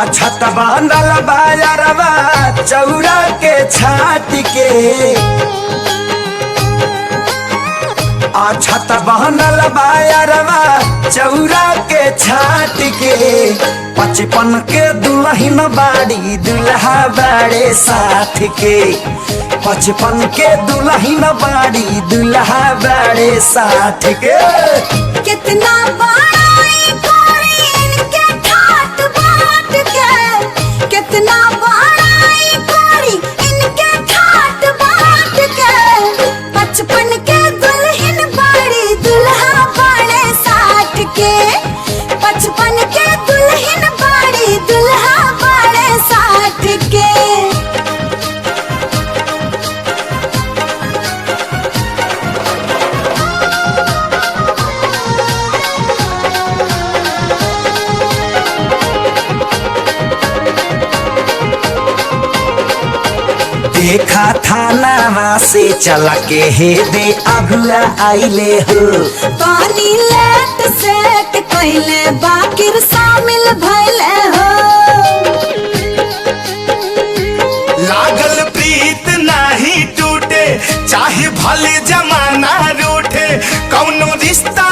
छत बनल बायरवा चौरा के छाट के छत बनल बायरवा चौरा के छाट के 55 के दुल्हन बाड़ी दुल्हा बाड़े 60 के 55 के दुल्हन बाड़ी दुल्हा बाड़े 60 के। कितना बड़ाई करी इनके ठाट बाट के, कितना बड़ाई करी इनके ठाट बाट के। 55 के दुल्हन बाड़ी दुल्हा बाड़े 60 के, 55 के दुल्हन बाड़ी दुल्हा बाड़े 60 के। देखा थाना से चला के हे दे अगुआ आइले हो। पानी लेट सेट कैले बाकिर शामिल भइले हो। लागल प्रीत नाही टूटे चाहे भले जमाना रूठे, कौनो रिश्ता